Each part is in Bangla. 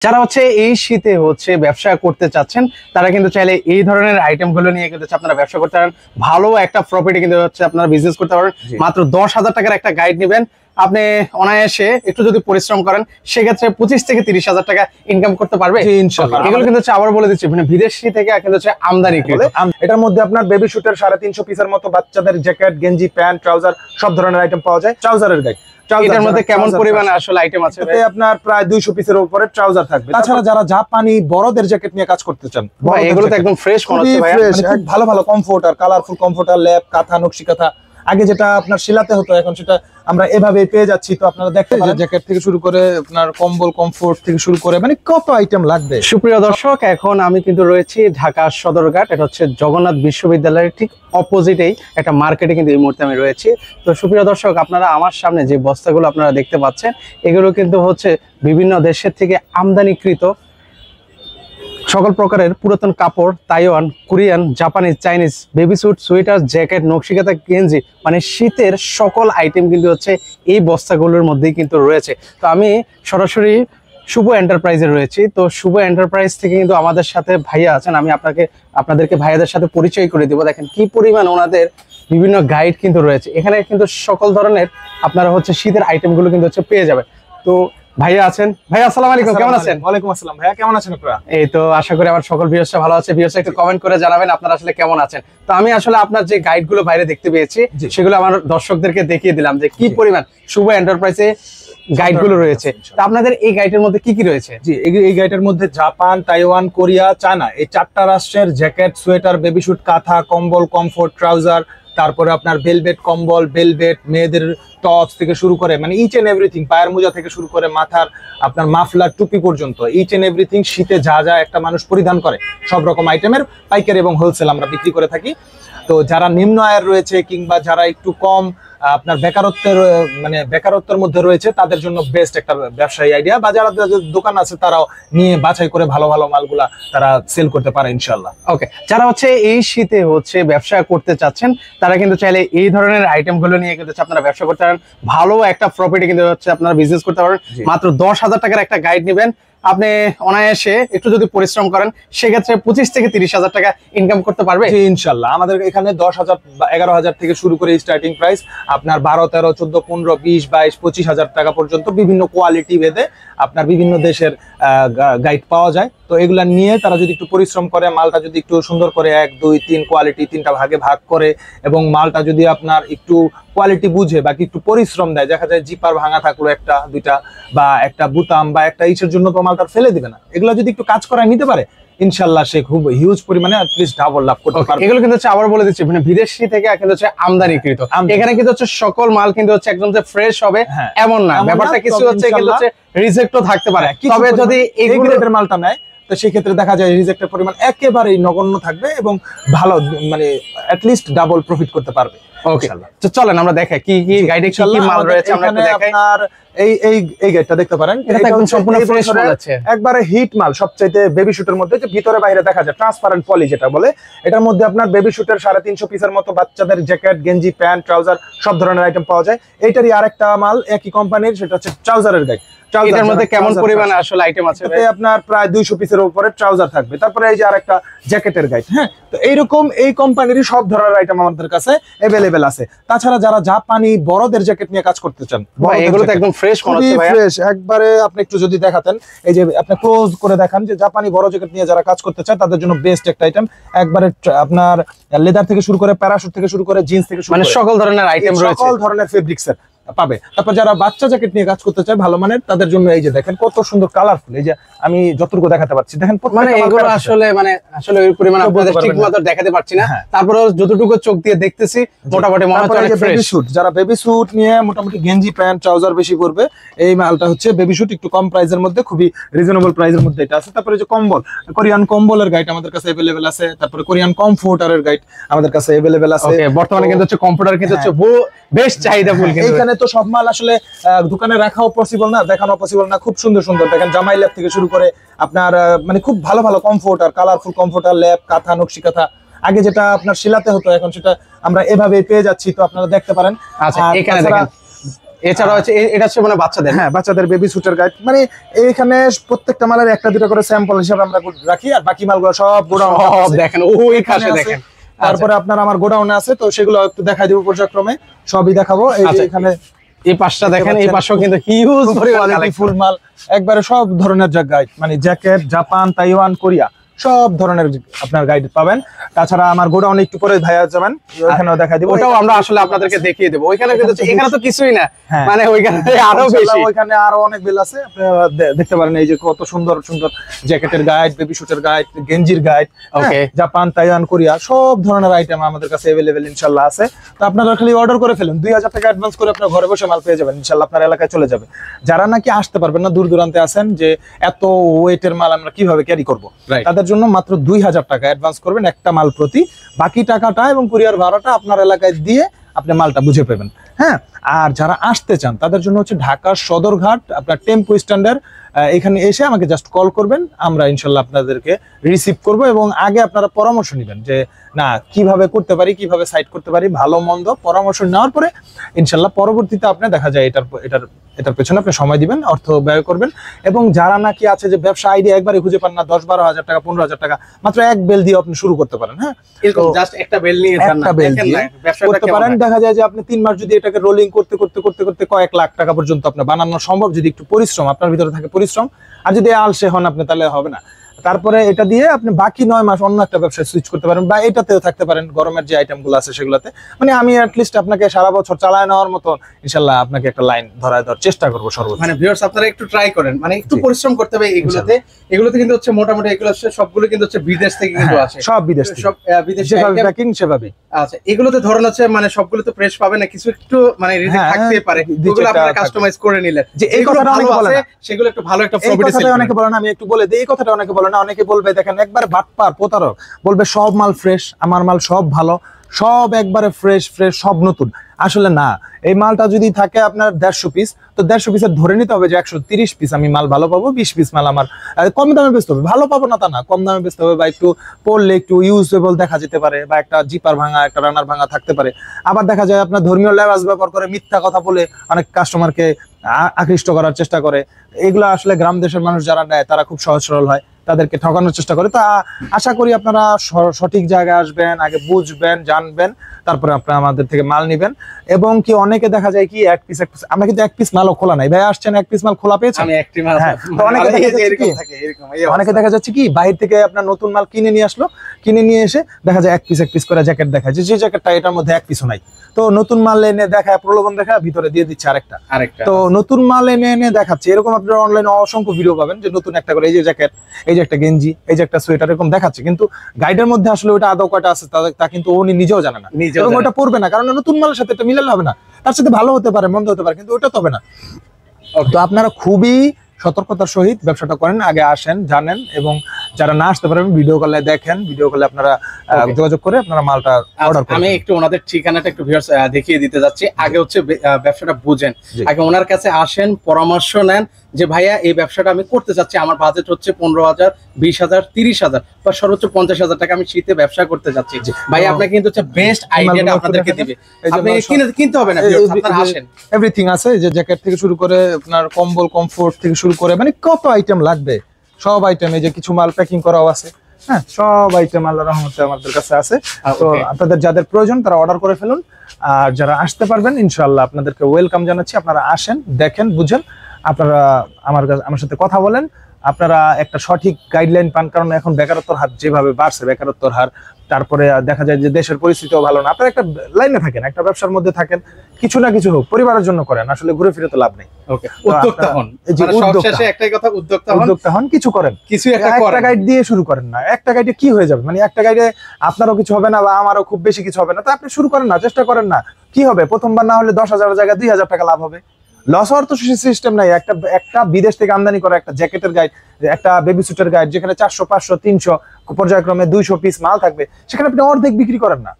যারা হচ্ছে এই শীতে হচ্ছে ব্যবসা করতে চাচ্ছেন তারা কিন্তু চাইলে এই ধরনের আইটেম গুলো নিয়ে কিন্তু আপনারা ব্যবসা করতে পারেন। ভালো একটা প্রফিটে কিন্তু হচ্ছে আপনারা বিজনেস করতে পারেন। মাত্র 10,000 টাকার একটা গাইড নেবেন, আপনি অনায়াসে একটু যদি পরিশ্রম করেন সেক্ষেত্রে 25 থেকে 30,000 টাকা ইনকাম করতে পারবে ইনশাআল্লাহ। এগুলো কিন্তু হচ্ছে আবার বলে দিচ্ছি, মানে বিদেশি থেকে কিন্তু হচ্ছে আমদানি করে। এটার মধ্যে আপনার বেবি শুটের 350 পিসের মতো বাচ্চাদের জ্যাকেট, গেঞ্জি, প্যান্ট, ট্রাউজার সব ধরনের আইটেম পাওয়া যায়। ট্রাউজারের গাইড, এটার মধ্যে কেমন পরিমাণে আসলে আইটেম আছে? আপনার প্রায় 200 পিসের উপরে ট্রাউজার থাকবে। তাছাড়া যারা জাপানি বড়দের জ্যাকেট নিয়ে কাজ করতে চান, ভাই এগুলো তো একদম ফ্রেশ মনে হচ্ছে ভাই, খুব ভালো ভালো কমফোর্টার, কালারফুল কমফোর্টার, ল্যাপ, কাঁথা, নকশি কাঁথা। আগে যেটা আপনার শিলাতে হতো এখন সেটা আমরা এভাবে পেয়ে যাচ্ছি। তো আপনারা দেখতে পারেন জ্যাকেট থেকে শুরু করে আপনার কম্বল, কমফোর্ট থেকে শুরু করে মানে কত আইটেম লাগবে। সুপ্রিয় দর্শক, এখন আমি কিন্তু রয়েছি ঢাকা সদরঘাট। এটা হচ্ছে জগন্নাথ বিশ্ববিদ্যালয়ের ঠিক অপোজিটেই একটা মার্কেটে কিন্তু এই মুহূর্তে আমি রয়েছি। তো সুপ্রিয় দর্শক, আপনারা আমার সামনে যে বস্তাগুলো আপনারা দেখতে পাচ্ছেন এগুলো কিন্তু হচ্ছে বিভিন্ন দেশের থেকে আমদানিকৃত সকল প্রকারের পুরাতন কাপড়, Taiwan, Korean, Japanese, Chinese, baby sweet, sweater, jacket, Nakshi Kantha, গেঞ্জি, মানে শীতের সকল আইটেম কিন্তু হচ্ছে এই বস্তাগুলোর মধ্যেই কিন্তু রয়েছে। তো আমি সরাসরি শুভ এন্টারপ্রাইজে রয়েছি। তো শুভ এন্টারপ্রাইজ থেকে কিন্তু আমাদের সাথে ভাইয়া আছেন, আমি আপনাদেরকে ভাইয়াদের সাথে পরিচয় করে দিব। দেখেন কি পরিমাণ ওনাদের বিভিন্ন গাইড কিন্তু রয়েছে। এখানে কিন্তু সকল ধরনের আপনারা হচ্ছে শীতের আইটেমগুলো কিন্তু হচ্ছে পেয়ে যাবে। তো ভাইয়া আছেন। ভাইয়া আসসালামু আলাইকুম, কেমন আছেন? ওয়ালাইকুম আসসালাম ভাইয়া, কেমন আছেন আপনারা? এই তো আশা করি আমার সকল ভিউয়ার্সরা ভালো আছে। ভিউয়ার্সরা একটু কমেন্ট করে জানাবেন আপনারা আসলে কেমন আছেন। তো আমি আসলে আপনার যে গাইডগুলো বাইরে দেখতে পেয়েছি সেগুলো আমার দর্শকদেরকে দেখিয়ে দিলাম যে কি পরিমাণ শুভ এন্টারপ্রাইজে গাইডগুলো রয়েছে। তো আপনাদের এই গাইডের মধ্যে কি কি রয়েছে? জি, এই গাইডের মধ্যে জাপান, তাইওয়ান, কোরিয়া, চায়না এই 4টা রাষ্ট্রের জ্যাকেট, সোয়েটার, বেবি স্যুট, কাঁথা, কম্বল, কমফোর্ট, ট্রাউজার, তারপরে আপনার বেলভেট কম্বল, বেলভেট, মেয়েদের টপস থেকে শুরু করে মানে ইচ এন্ড এভরিথিং, পায়ের মোজা থেকে শুরু করে মাথার আপনার মাফলার, টুপি পর্যন্ত ইচ এন্ড এভরিথিং শীতে যা যা একটা মানুষ পরিধান করে সব রকম আইটেমের পাইকারি এবং হোলসেল আমরা বিক্রি করে থাকি। তো যারা নিম্ন আয়ের রয়েছে কিংবা যারা একটু কম আপনার বেকারত্বের মধ্যে রয়েছে তাদের জন্য বেস্ট একটা ব্যবসায়ী আইডিয়া, বা যারা দোকান আছে তারাও নিয়ে বাছাই করে ভালো ভালো মালগুলা তারা সেল করতে পারে ইনশাআল্লাহ। ওকে, যারা হচ্ছে এই শীতে হচ্ছে ব্যবসা করতে চাচ্ছেন তারা কিন্তু চাইলে এই ধরনের আইটেমগুলো নিয়ে কিন্তু আপনারা ব্যবসা করতে পারেন। ভালো একটা প্রফিটে কিন্তু হচ্ছে আপনারা বিজনেস করতে পারেন। মাত্র 10,000 টাকার একটা গাইড নেবেন, আপনি অনায়াসে একটু যদি পরিশ্রম করেন সেক্ষেত্রে 25 থেকে 30,000 টাকা ইনকাম করতে পারবে ইনশাল্লাহ। আমাদের এখানে 10,000 বা 11,000 থেকে শুরু করে স্টার্টিং প্রাইস আপনার 12, 13, 14, 15, 20, 22, 25,000 টাকা পর্যন্ত বিভিন্ন কোয়ালিটি ভেদে আপনার বিভিন্ন দেশের গাইড পাওয়া যায়। তো এগুলা নিয়ে তারা যদি একটু পরিশ্রম করে, মালটা যদি একটু সুন্দর করে 1, 2, 3 কোয়ালিটি 3টা ভাগে ভাগ করে এবং মালটা যদি আপনার একটু কোয়ালিটি বুঝে বা একটু পরিশ্রম দেয়, দেখা যায় জিপার ভাঙা থাকলো 1টা 2টা বা একটা বুতাম বা একটা ইসের জন্য তো মালটা ফেলে দিবে না। এগুলো যদি একটু কাজ করায় নিতে পারে ইনশাআল্লাহ সে খুব হিউজ পরিমাণে অ্যাটলিস্ট ডাবল লাভ করতে পারবে। এগুলো কিন্তু হচ্ছে আবার বলে দিচ্ছি, মানে বিদেশি থেকে কিন্তু হচ্ছে আমদানিকৃত। এখানে কিন্তু হচ্ছে সকল মাল কিন্তু হচ্ছে একদম যে ফ্রেশ হবে এমন না, ব্যাপারটা কিছু হচ্ছে কিন্তু হচ্ছে রিজেক্টও থাকতে পারে। তবে যদি এই গ্রেডের মালটা নেয় তো সেই ক্ষেত্রে দেখা যায় রিজেক্টের পরিমাণ একেবারেই নগণ্য থাকবে এবং ভালো মানে অ্যাটলিস্ট ডাবল প্রফিট করতে পারবে। ওকে, তো চলেন আমরা দেখাই কি কি গাইডে কি কি মাল রয়েছে। আমরা একটু দেখাই। আপনার এই গাইডটা দেখতে পারেন, এটা একদম সম্পূর্ণ ফ্রেশ মাল আছে, একবারে হিট মাল। সবচাইতে বেবি শুটের মধ্যে যে ভিতরে বাইরে দেখা যায় ট্রান্সপারেন্ট পলি যেটা বলে, এটার মধ্যে আপনার বেবি শুটের 350 পিসের মতো বাচ্চাদের জ্যাকেট, গেঞ্জি, প্যান্ট, ট্রাউজার সব ধরনের আইটেম পাওয়া যায়। এইটারই আরেকটা মাল একই কোম্পানির, সেটা হচ্ছে ট্রাউজারের গাইড। এটার মধ্যে কেমন পরিমাণে আসলে আইটেম আছে? এতে আপনার প্রায় 200 পিসের উপরে ট্রাউজার থাকবে। তারপরে এই যে আরেকটা জ্যাকেটের গাইড। হ্যাঁ, তো এইরকম এই কোম্পানিরই সব ধরনের আইটেম আমাদের কাছে अवेलेबल আছে। তাছাড়া যারা জাপানি বড়দের জ্যাকেট নিয়ে কাজ করতে চান, এগুলো তো একদম ফ্রেশ মনে হচ্ছে ভাই, ফ্রেশ একবারে। আপনি একটু যদি দেখাতেন, এই যে আপনি ক্লোজ করে দেখান যে জাপানি বড় জ্যাকেট নিয়ে যারা কাজ করতে চায় তাদের জন্য বেস্ট একটা আইটেম। একবারে আপনার লেদার থেকে শুরু করে, প্যারাশুট থেকে শুরু করে, জিন্স থেকে শুরু করে মানে সকল ধরনের আইটেম রয়েছে, সকল ধরনের ফেব্রিক্সের পাবে। তারপর যারা বাচ্চা জ্যাকেট নিয়ে কাজ করতে চায় ভালো মানের, তাদের জন্য এই যে দেখেন কত সুন্দর কালারফুল। এই যে আমি যতটুকু দেখাতে পারছি দেখেন, মানে এগুলো আসলে ওই পরিমাণ আপনাদের ঠিকমতো দেখাতে পারছি না, তারপরে যতটুকু চোখ দিয়ে দেখতেছি মোটামুটি মনে হচ্ছে অনেক ফ্রেশ। যারা বেবি স্যুট নিয়ে মোটামুটি গেঞ্জি, প্যান্ট, ট্রাউজার বেশি করবে, এই মালটা হচ্ছে বেবি স্যুট, একটু কম প্রাইসের মধ্যে, খুবই রিজনেবল প্রাইসের মধ্যে এটা আছে। তারপরে যে কম্বল, কোরিয়ান কম্বলের গাইড আমাদের কাছে अवेलेबल আছে। তারপরে কোরিয়ান কমফোর্টারের গাইড আমাদের কাছে अवेलेबल আছে। ওকে, বর্তমানে কিন্তু হচ্ছে কম্পিউটার কিন্তু হচ্ছে বেশ চাহিদাফুল। কিন্তু এখানে তো সব মাল আসলে দোকানে রাখাও পসিবল না, দেখানো পসিবল না। খুব সুন্দর সুন্দর দেখেন জামাই ল্যাব থেকে শুরু করে আপনার মানে খুব ভালো ভালো কমফোর্টার, কালারফুল কমফোর্টার, ল্যাব, কাঁথা, নকশি কাঁথা। আগে যেটা আপনার শিলাতে হতো এখন সেটা আমরা এভাবে পেয়ে যাচ্ছি। তো আপনারা দেখতে পারেন। আচ্ছা, এখানে দেখেন এছাড়া হচ্ছে এটা হচ্ছে মানে বাচ্চাদের। হ্যাঁ, বাচ্চাদের বেবি স্যুটের গাইড, মানে এখানে প্রত্যেকটা মালের একটা দুটো করে স্যাম্পল হিসেবে আমরা রাখি, আর বাকি মালগুলো সব গোডাউন দেখেন ওই পাশে দেখেন। তারপরে আপনার আমার গোডাউনে আছে, তো সেগুলো একটু দেখাই দিব পর্যায়ক্রমে, সবই দেখাবো। এই যে এখানে এই পাশটা দেখেন, এই পাশেও কিন্তু হিউজ পরিমাণে ফুল মাল, একবারে সব ধরনের গাইড, মানে জ্যাকেট, জাপান, তাইওয়ান, কোরিয়া সব ধরনের আপনার গাইড পাবেন। তাছাড়া আমার গোডাউনে একটু পরে ভাইয়া যাবেন, ওখানেও দেখাই দিব। ওটাও আমরা আসলে আপনাদেরকে দেখিয়ে দেব। ওইখানে কিন্তু এখানে তো কিছুই না, মানে ওইখানে আরো বেশি, ওইখানে আরো অনেক বেল আছে, আপনারা দেখতে পারেন। এই যে কত সুন্দর সুন্দর জ্যাকেটের গাইড, বেবি শুটের গাইড, গেঞ্জির গাইড, ওকে, জাপান, তাইওয়ান, কোরিয়া সব ধরনের আইটেম আমাদের কাছে अवेलेबल ইনশাআল্লাহ আছে। তো আপনারা খালি অর্ডার করে ফেলুন, 2000 টাকা অ্যাডভান্স করে আপনার ঘরে বসে মাল পেয়ে যাবেন ইনশাআল্লাহ, আপনার এলাকায় চলে যাবে। যারা নাকি আসতে পারবেন না, দূর দূরান্তে আছেন, যে এত ওয়েটের মাল আমরা কিভাবে ক্যারি করব, তাদের জন্য মাত্র 2000 টাকা অ্যাডভান্স করবেন একটা মাল প্রতি, বাকি টাকাটা এবং কুরিয়ার ভাড়াটা আপনার এলাকায় দিয়ে আপনি মালটা বুঝে পাবেন। হ্যাঁ, আর যারা আসতে চান তাদের জন্য হচ্ছে ঢাকার সদরঘাট আপনার টেম্পো স্ট্যান্ডের এখানে এসে আমাকে জাস্ট কল করবেন, আমরা ইনশাল্লাহ আপনাদেরকে রিসিভ করব, এবং আগে আপনারা পরামর্শ নেবেন যে না কিভাবে করতে পারি, কিভাবে সাইট করতে পারি, ভালো মন্দ পরামর্শ নেওয়ার পরে ইনশাল্লাহ পরবর্তীতে আপনি দেখা যায় এটার পেছনে আপনি সময় দিবেন, অর্থ ব্যয় করবেন। এবং যারা নাকি আছে যে ব্যবসা আইডিয়া একবারে খুঁজে পান না, 10-12 হাজার টাকা, 15,000 টাকা, মাত্র এক বেল দিয়ে আপনি শুরু করতে পারেন। হ্যাঁ, এরকম জাস্ট একটা বেল নিয়ে করতে পারেন। দেখা যায় যে আপনি 3 মাস যদি এটাকে রোলিং করতে করতে করতে করতে কয়েক লাখ টাকা পর্যন্ত আপনি বানানো সম্ভব, যদি একটু পরিশ্রম আপনার ভিতরে থাকে, পরিশ্রম। আর যদি আলসে হন আপনি, তাহলে হবে না। তারপরে এটা দিয়ে আপনি বাকি 9 মাস অন্য একটা ব্যবসায় সুইচ করতে পারেন, বা এটাতেও থাকতে পারেন, গরমের যে আইটেমগুলো আছে সেগুলোতে। মানে আমি অ্যাটলিস্ট আপনাকে সারা বছর চালায় নেওয়ার মতো ইনশাআল্লাহ আপনাকে একটা লাইন ধরায় দেওয়ার চেষ্টা করবো সর্বোচ্চ। মানে ভিউয়ার্স আপনারা একটু ট্রাই করেন, মানে একটু পরিশ্রম করতে হবে এগুলোতে কিন্তু হচ্ছে মোটামুটি এগুলো হচ্ছে সবগুলো কিন্তু হচ্ছে বিদেশ থেকে কিন্তু আসে, সব বিদেশ থেকে, সব বিদেশি প্যাকিং সেভাবে। আচ্ছা, এগুলোতে ধরন হচ্ছে মানে সবগুলো তো ফ্রেশ পাবে না, কিছু একটু মানে রিজিক থাকতে পারে, ওগুলো আপনারা কাস্টমাইজ করে নিলেন। যে এই কথাটা অনেকে বলে না, সেগুলো একটু ভালো একটা প্রফিট সেল অনেকে বলে না, আমি একটু বলে দেই, এই কথাটা অনেকে বলে না। অনেকে বলবে দেখেন একবার বাটপার প্রতারক, বলবে সব মাল ফ্রেশ, আমার মাল সব ভালো, সব একবারে ফ্রেশ ফ্রেশ, সব নতুন। আসলে না, এই মালটা যদি থাকে আপনার 150 পিস, তো 150 পিসের ধরে নিতে হবে যে 130 পিস আমি মাল ভালো পাবো, 20 পিস মাল আমার কম দামে বেচতে হবে। ভালো পাবো না তা না, কম দামে বেচতে হবে, বা একটু পড়লে একটু ইউজেবল দেখা যেতে পারে, বা একটা জিপার ভাঙা, একটা রানার ভাঙা থাকতে পারে। আবার দেখা যায় আপনার ধর্মীয় লেবাস ব্যবহার করে মিথ্যা কথা বলে অনেক কাস্টমারকে আকৃষ্ট করার চেষ্টা করে। এগুলো আসলে গ্রাম দেশের মানুষ যারা নেয় তারা খুব সহজ সরল হয়, তাদেরকে ঠকানোর চেষ্টা করে। তা আশা করি আপনারা সঠিক জায়গায় আসবেন, আগে বুঝবেন, জানবেন, তারপরে আপনারা আমাদের থেকে মাল নিবেন। এবং কি অনেকে দেখা যায় কি এক পিস আমরা কিন্তু এক পিস মালও খোলা নাই। ভাই আসছেন, এক পিস মাল খোলা পেয়েছেন? অনেকে দেখা যাচ্ছে কি বাইরে থেকে আপনার নতুন মাল কিনে নিয়ে আসলো, কিনে নিয়ে এসে দেখা যায় এক পিস করে জ্যাকেট দেখায়, যে জ্যাকেটটা এটার মধ্যে এক পিসও নাই। তো নতুন মাল এনে দেখায়, প্রলোভন দেখায়, ভিতরে দিয়ে দিচ্ছে আরেকটা। তো নতুন মাল এনে দেখাচ্ছে, এরকম আপনারা অনলাইনে অসংখ্য ভিডিও পাবেন, যে নতুন একটা করে এই যে জ্যাকেট, এই যে একটা গেঞ্জি, এই যে একটা সোয়েটার, এরকম দেখাচ্ছে, কিন্তু গাইডের মধ্যে আসলে ওটা আদৌ কয়টা আছে তা কিন্তু উনি নিজেও জানে না, এবং ওটা পড়বে না, কারণ নতুন মালের সাথে এটা মিলালে হবে না। তার সাথে ভালো হতে পারে, মন্দ হতে পারে, কিন্তু ওটা তো হবে না। তো আপনারা খুবই সতর্কতার সহিত ব্যবসাটা করেন, আগে আসেন, জানেন, এবং যারা না আসতে পারেন ভিডিও কলে দেখেন, ভিডিও কলে আপনারা যোগাযোগ করে আপনারা মালটা অর্ডার করেন। আমি একটু ওনাদের ঠিকানাটা একটু ভিউয়ার্স দেখিয়ে দিতে যাচ্ছি। আগে হচ্ছে ব্যবসাটা বুঝেন, আগে ওনার কাছে আসেন, পরামর্শ নেন যে ভাইয়া এই ব্যবসাটা আমি করতে চাচ্ছি, আমার বাজেট হচ্ছে 15,000, 20,000, 30,000 বা সর্বোচ্চ 50,000 টাকা, আমি শীতে ব্যবসা করতে চাচ্ছি। ভাইয়া আপনাকে কিন্তু হচ্ছে বেস্ট আইডিয়াটা আপনাদেরকে দিবে, আপনি কিনতে হবে না, আপনারা আসেন, এভরিথিং আছে, যে জ্যাকেট থেকে শুরু করে আপনার কম্বল, কমফোর্ট থেকে শুরু করে, মানে কত আইটেম লাগবে, সব আইটেম, এই যে কিছু মাল প্যাকিং করাও আছে। হ্যাঁ, সব আইটেম আল্লাহর রহমতে আমাদের কাছে আছে। তো আপনাদের যাদের প্রয়োজন তারা অর্ডার করে ফেলুন, আর যারা আসতে পারবেন ইনশাআল্লাহ আপনাদেরকে ওয়েলকাম জানাচ্ছি। আপনারা আসেন, দেখেন, বুঝেন, আপনারা আমার সাথে কথা বলেন, আপনারা একটা সঠিক গাইডলাইন পান। কারণ এখন বেকারত্বর হার যেভাবে বাড়ছে, বেকারত্বর হার, তারপরে দেখা যায় যে দেশের পরিস্থিতিও ভালো না। আপনারা একটা লাইনে থাকেন, একটা ব্যবসার মধ্যে থাকেন, কিছু না কিছু হোক, পরিবারের জন্য করেন, আসলে ঘুরে ফিরে তো লাভ নেই। উদ্যোক্তা হন, সবশেষে একটাই কথা, উদ্যোক্তা হন, কিছু করেন, কিছু একটা গাইড দিয়ে শুরু করেন না। একটা গাইডে কি হয়ে যাবে, মানে একটা গাইডে আপনারও কিছু হবে না, বা আমারও খুব বেশি কিছু হবে না। তো আপনি শুরু করেন না, চেষ্টা করেন না, কি হবে, প্রথমবার না হলে 10,000 জায়গায় 2,000 টাকা লাভ হবে। লস হওয়ার তো সিস্টেম নাই। একটা বিদেশ থেকে আমদানি করা একটা জ্যাকেটের গাইড, একটা বেবি স্যুটের গাইড, যেখানে 400, 500, 300 পর্যায়ক্রমে 200 পিস মাল থাকবে, সেখানে আপনি অর্ধেক বিক্রি করেন না।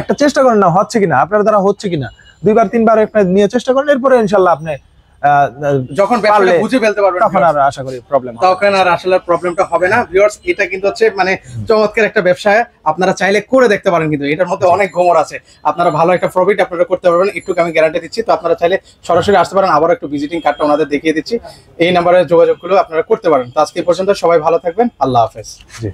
একটা চেষ্টা করেন না, হচ্ছে কিনা, আপনার দ্বারা হচ্ছে কিনা, 2-3 বার আপনি নিয়ে চেষ্টা করেন, এরপরে ইনশাল্লাহ আপনি যখন ব্যবসাটা বুঝে ফেলতে পারবেন তখন আর আশা করি প্রবলেম তখন আর আসলে প্রবলেমটা হবে না ভিউয়ার্স। এটা কিন্তু হচ্ছে মানে চমৎকার একটা ব্যবসা, আপনারা চাইলে করে দেখতে পারেন, কিন্তু এটার মধ্যে অনেক গোমর আছে, আপনারা ভালো একটা প্রফিট আপনারা করতে পারবেন, একটু আমি গ্যারান্টি দিচ্ছি। তো আপনারা চাইলে সরাসরি আসতে পারেন, আবার একটু ভিজিটিং কার্ডটা ওনাদের দেখিয়ে দিচ্ছি, এই নাম্বারে যোগাযোগগুলো আপনারা করতে পারেন। তো আজকে এই পর্যন্ত, সবাই ভালো থাকবেন, আল্লাহ হাফেজ। জি।